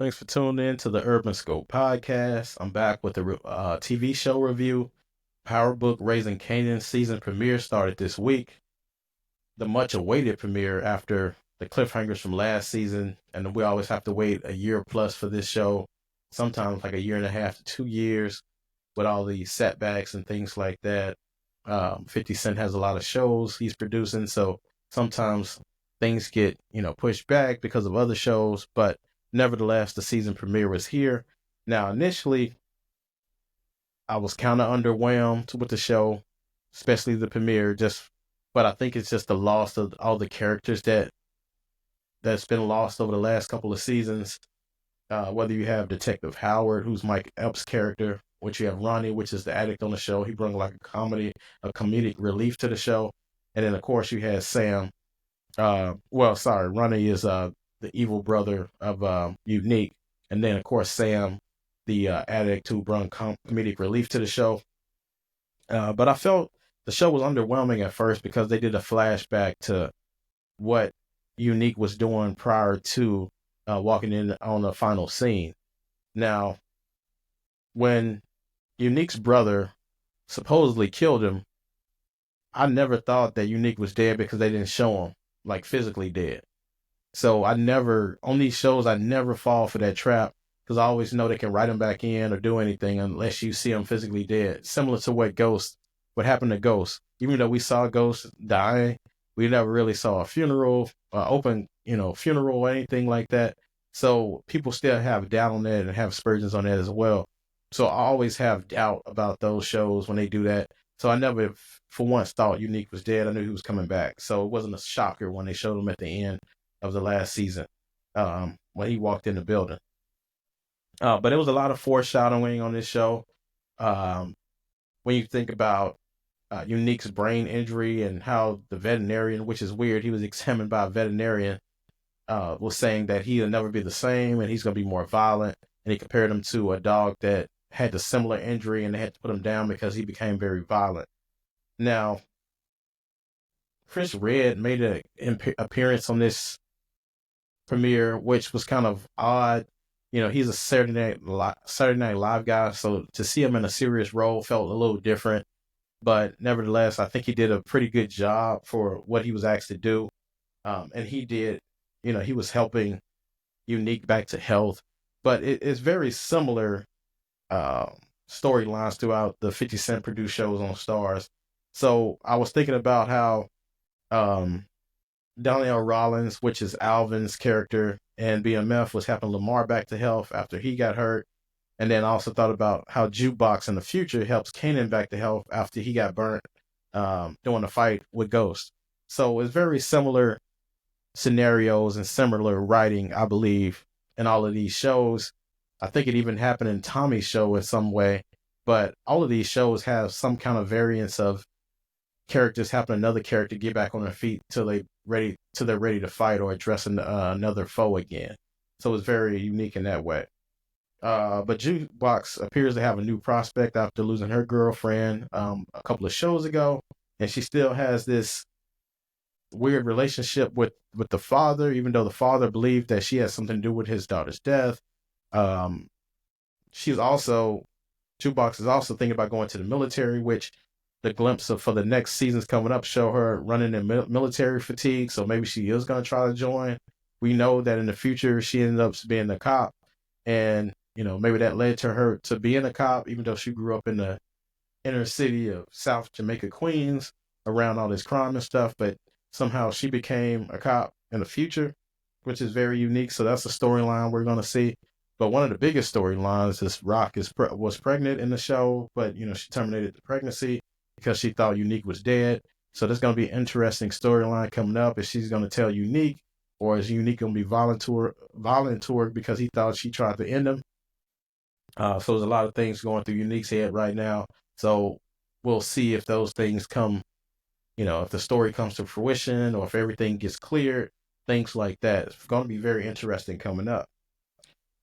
Thanks for tuning in to the Urban Scope podcast. I'm back with the TV show review. Power Book Raising Kanan season premiere started this week. The much awaited premiere after the cliffhangers from last season. And we always have to wait a year plus for this show, sometimes like a year and a half to 2 years with all the setbacks and things like that. 50 Cent has a lot of shows he's producing. So sometimes things get, pushed back because of other shows. But nevertheless, the season premiere was here. Now, initially, I was kind of underwhelmed with the show, especially the premiere. But I think it's just the loss of all the characters that's been lost over the last couple of seasons. Whether you have Detective Howard, who's Mike Epps' character, which you have Ronnie, which is the addict on the show. He brought like a comedic relief to the show, and then of course you had Sam. Ronnie is the evil brother of Unique, and then of course Sam, the addict who brought comedic relief to the show. But I felt the show was underwhelming at first because they did a flashback to what Unique was doing prior to walking in on the final scene. Now, when Unique's brother supposedly killed him, I never thought that Unique was dead because they didn't show him like physically dead. So on these shows, I never fall for that trap because I always know they can write him back in or do anything unless you see him physically dead. Similar to what happened to Ghost. Even though we saw Ghost dying, we never really saw a funeral, open, funeral or anything like that. So people still have doubt on that and have aspersions on that as well. So I always have doubt about those shows when they do that. So I never, for once, thought Unique was dead. I knew he was coming back. So it wasn't a shocker when they showed him at the end of the last season when he walked in the building. But it was a lot of foreshadowing on this show. When you think about Unique's brain injury and how the veterinarian, which is weird, he was examined by a veterinarian, was saying that he'll never be the same and he's going to be more violent. And he compared him to a dog that had a similar injury and they had to put him down because he became very violent. Now, Chris Redd made an appearance on this premiere, which was kind of odd. He's a Saturday Night Live guy, so to see him in a serious role felt a little different. But nevertheless, I think he did a pretty good job for what he was asked to do. And he did, he was helping Unique back to health. But it's very similar storylines throughout the 50 Cent produced shows on Stars. So I was thinking about how Donnell Rollins, which is Alvin's character, and BMF was helping Lamar back to health after he got hurt. And then I also thought about how Jukebox in the future helps Kanan back to health after he got burnt during a fight with Ghost. So it's very similar scenarios and similar writing, I believe, in all of these shows. I think it even happened in Tommy's show in some way. But all of these shows have some kind of variance of characters helping another character get back on their feet till they're ready to fight or address another foe again. So it's very unique in that way. But Jukebox appears to have a new prospect after losing her girlfriend a couple of shows ago, and she still has this weird relationship with the father, even though the father believed that she has something to do with his daughter's death. Jukebox is also thinking about going to the military, which the glimpse of for the next seasons coming up show her running in military fatigue. So maybe she is going to try to join. We know that in the future she ended up being a cop, and maybe that led to her to being a cop, even though she grew up in the inner city of South Jamaica, Queens, around all this crime and stuff. But somehow she became a cop in the future, which is very unique. So that's a storyline we're going to see. But one of the biggest storylines is Rock was pregnant in the show, but she terminated the pregnancy because she thought Unique was dead. So there's going to be an interesting storyline coming up. If she's going to tell Unique, or is Unique going to be violent to her because he thought she tried to end him? So there's a lot of things going through Unique's head right now. So we'll see if those things come, if the story comes to fruition or if everything gets cleared, things like that. It's going to be very interesting coming up.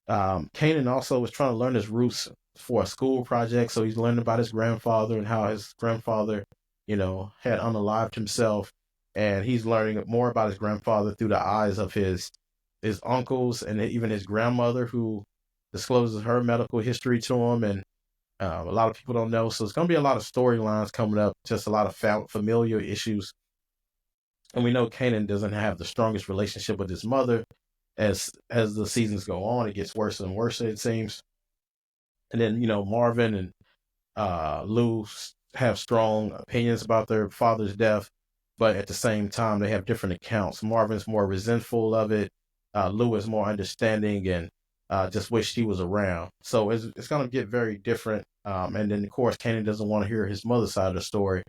Kanan also was trying to learn his roots for a school project. So he's learning about his grandfather and how his grandfather, had unalived himself. And he's learning more about his grandfather through the eyes of his his uncles, and even his grandmother, who discloses her medical history to him, and a lot of people don't know. So it's going to be a lot of storylines coming up, just a lot of familial issues. And we know Kanan doesn't have the strongest relationship with his mother. As the seasons go on, it gets worse and worse, it seems. And then, Marvin and Lou have strong opinions about their father's death, but at the same time, they have different accounts. Marvin's more resentful of it. Lou is more understanding and just wished he was around. So it's going to get very different. And then, of course, Kanan doesn't want to hear his mother's side of the story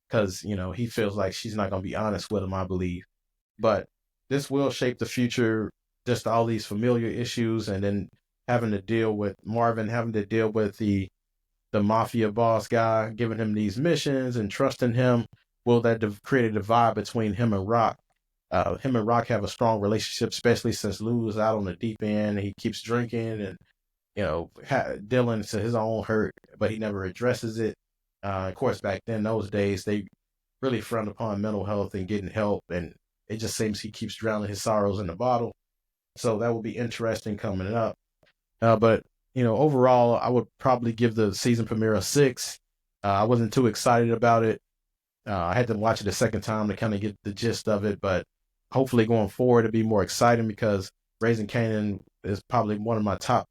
because, he feels like she's not going to be honest with him, I believe. But this will shape the future, just all these familiar issues, and then having to deal with Marvin, having to deal with the mafia boss guy, giving him these missions and trusting him. Will that create a divide between him and Rock? Him and Rock have a strong relationship, especially since Lou's out on the deep end. He keeps drinking and, dealing to his own hurt, but he never addresses it. Of course, back then, those days, they really frowned upon mental health and getting help, and it just seems he keeps drowning his sorrows in the bottle. So that will be interesting coming up. But overall, I would probably give the season premiere a 6. I wasn't too excited about it. I had to watch it a second time to kind of get the gist of it, but hopefully going forward it'll be more exciting because Raising Kanan is probably one of my top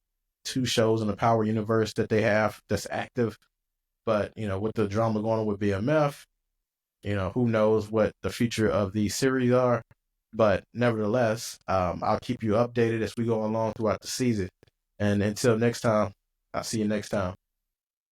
2 shows in the Power universe that they have that's active. But with the drama going on with BMF, who knows what the future of these series are. But nevertheless, I'll keep you updated as we go along throughout the season. And until next time, I'll see you next time.